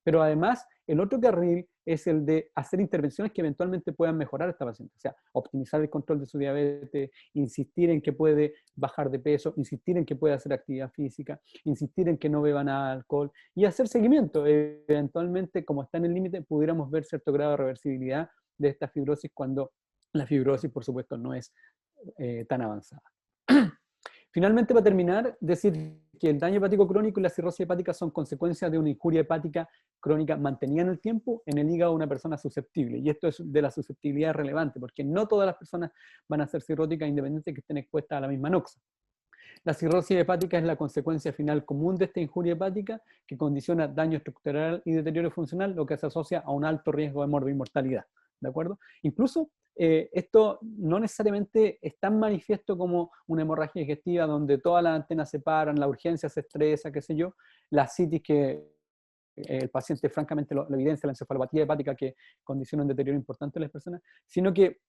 Pero además, el otro carril es el de hacer intervenciones que eventualmente puedan mejorar a esta paciente. O sea, optimizar el control de su diabetes, insistir en que puede bajar de peso, insistir en que puede hacer actividad física, insistir en que no beba nada de alcohol y hacer seguimiento. Eventualmente, como está en el límite, pudiéramos ver cierto grado de reversibilidad de esta fibrosis cuando la fibrosis, por supuesto, no es tan avanzada. Finalmente, para terminar, decir que el daño hepático crónico y la cirrosis hepática son consecuencias de una injuria hepática crónica mantenida en el tiempo en el hígado de una persona susceptible. Y esto es de la susceptibilidad relevante, porque no todas las personas van a ser cirróticas independientes que estén expuestas a la misma noxa. La cirrosis hepática es la consecuencia final común de esta injuria hepática que condiciona daño estructural y deterioro funcional, lo que se asocia a un alto riesgo de morbi-mortalidad. ¿De acuerdo? Incluso esto no necesariamente es tan manifiesto como una hemorragia digestiva donde todas las antenas se paran, la urgencia se estresa, qué sé yo, la citis que el paciente francamente lo evidencia, la encefalopatía hepática que condiciona un deterioro importante en las personas, sino que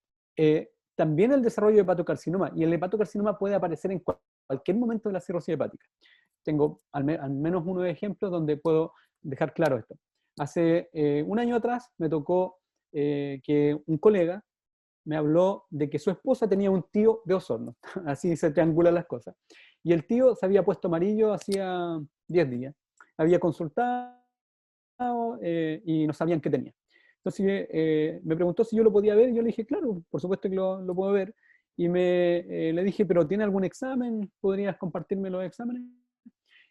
también el desarrollo de hepatocarcinoma, y el hepatocarcinoma puede aparecer en cualquier momento de la cirrosis hepática. Tengo al menos uno de ejemplos donde puedo dejar claro esto. Hace un año atrás me tocó que un colega me habló de que su esposa tenía un tío de Osorno, así se triangulan las cosas. Y el tío se había puesto amarillo hacía 10 días, había consultado y no sabían qué tenía. Entonces me preguntó si yo lo podía ver, y yo le dije, claro, por supuesto que lo puedo ver. Y le dije, ¿pero tiene algún examen? ¿Podrías compartirme los exámenes?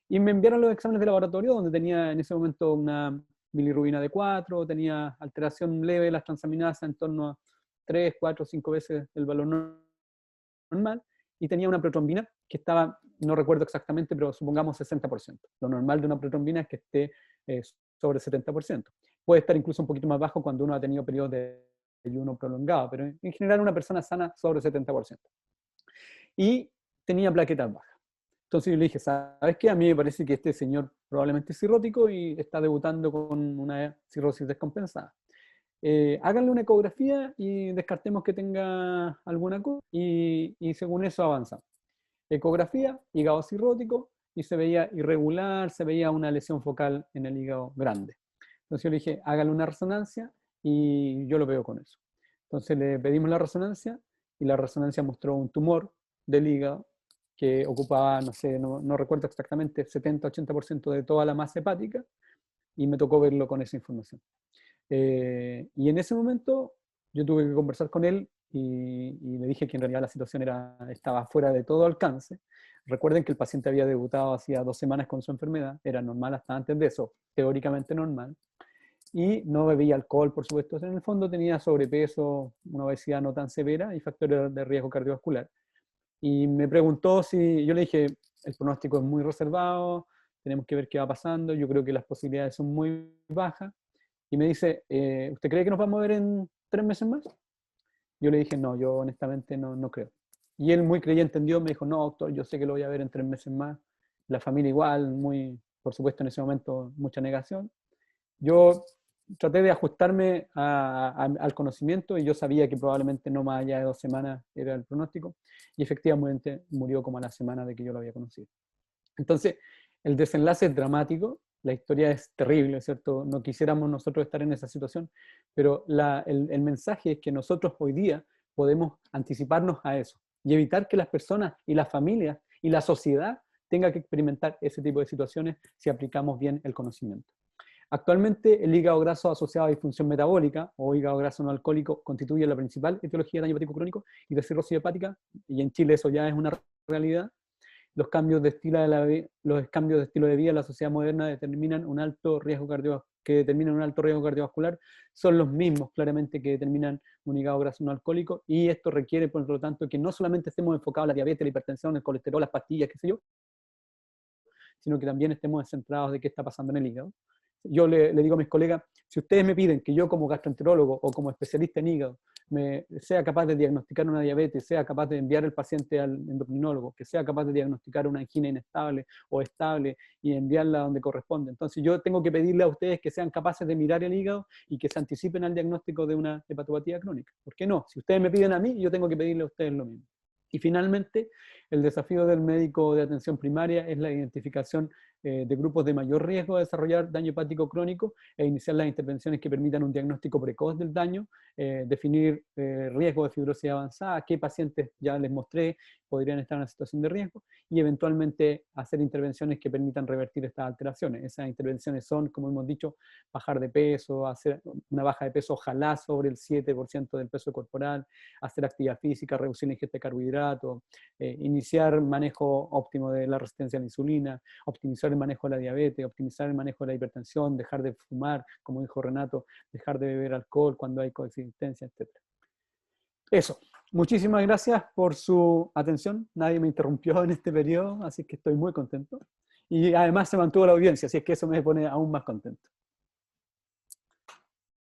Y me enviaron los exámenes de laboratorio, donde tenía en ese momento una bilirrubina de 4, tenía alteración leve de las transaminasas en torno a 3, 4, 5 veces el valor normal, y tenía una protrombina que estaba, no recuerdo exactamente, pero supongamos 60%. Lo normal de una protrombina es que esté sobre 70%. Puede estar incluso un poquito más bajo cuando uno ha tenido periodos de ayuno prolongado, pero en general una persona sana sobre 70%. Y tenía plaquetas bajas. Entonces yo le dije, ¿sabes qué? A mí me parece que este señor probablemente es cirrótico y está debutando con una cirrosis descompensada. Háganle una ecografía y descartemos que tenga alguna cosa y según eso avanzamos. Ecografía, hígado cirrótico, y se veía irregular, se veía una lesión focal en el hígado grande. Entonces yo le dije, hágale una resonancia y yo lo veo con eso. Entonces le pedimos la resonancia y la resonancia mostró un tumor del hígado que ocupaba, no sé, no recuerdo exactamente, 70-80% de toda la masa hepática, y me tocó verlo con esa información. Y en ese momento yo tuve que conversar con él y le dije que en realidad la situación estaba fuera de todo alcance. Recuerden que el paciente había debutado hacía 2 semanas con su enfermedad, era normal hasta antes de eso, teóricamente normal, y no bebía alcohol, por supuesto. En el fondo tenía sobrepeso, una obesidad no tan severa y factores de riesgo cardiovascular. Y me preguntó si, yo le dije, el pronóstico es muy reservado, tenemos que ver qué va pasando, yo creo que las posibilidades son muy bajas. Y me dice, ¿usted cree que nos vamos a ver en 3 meses más? Yo le dije, no, yo honestamente no creo. Y él muy creyente en Dios me dijo, no, doctor, yo sé que lo voy a ver en 3 meses más. La familia igual, muy, por supuesto en ese momento, mucha negación. Yo traté de ajustarme al conocimiento y yo sabía que probablemente no más allá de 2 semanas era el pronóstico. Y efectivamente murió como a la semana de que yo lo había conocido. Entonces, el desenlace es dramático, la historia es terrible, ¿cierto? No quisiéramos nosotros estar en esa situación, pero el mensaje es que nosotros hoy día podemos anticiparnos a eso y evitar que las personas y las familias y la sociedad tengan que experimentar ese tipo de situaciones si aplicamos bien el conocimiento. Actualmente, el hígado graso asociado a disfunción metabólica o hígado graso no alcohólico constituye la principal etiología de daño hepático crónico y de cirrosis hepática, y en Chile eso ya es una realidad. Los cambios de estilo de vida en la sociedad moderna determinan un alto riesgo cardiovascular, son los mismos claramente que determinan un hígado graso no alcohólico, y esto requiere, por lo tanto, que no solamente estemos enfocados en la diabetes, la hipertensión, el colesterol, las pastillas, qué sé yo, sino que también estemos centrados de qué está pasando en el hígado. Yo le digo a mis colegas, si ustedes me piden que yo como gastroenterólogo o como especialista en hígado sea capaz de diagnosticar una diabetes, sea capaz de enviar el paciente al endocrinólogo, que sea capaz de diagnosticar una angina inestable o estable y enviarla donde corresponde. Entonces yo tengo que pedirle a ustedes que sean capaces de mirar el hígado y que se anticipen al diagnóstico de una hepatopatía crónica. ¿Por qué no? Si ustedes me piden a mí, yo tengo que pedirle a ustedes lo mismo. Y finalmente, el desafío del médico de atención primaria es la identificación de grupos de mayor riesgo de desarrollar daño hepático crónico e iniciar las intervenciones que permitan un diagnóstico precoz del daño, definir riesgo de fibrosis avanzada, qué pacientes ya les mostré podrían estar en una situación de riesgo, y eventualmente hacer intervenciones que permitan revertir estas alteraciones. Esas intervenciones son, como hemos dicho, bajar de peso, hacer una baja de peso ojalá sobre el 7% del peso corporal, hacer actividad física, reducir la ingesta de carbohidratos, iniciar manejo óptimo de la resistencia a la insulina, optimizar el manejo de la diabetes, optimizar el manejo de la hipertensión, dejar de fumar, como dijo Renato, dejar de beber alcohol cuando hay coexistencia, etc. Eso. Muchísimas gracias por su atención. Nadie me interrumpió en este periodo, así que estoy muy contento. Y además se mantuvo la audiencia, así es que eso me pone aún más contento.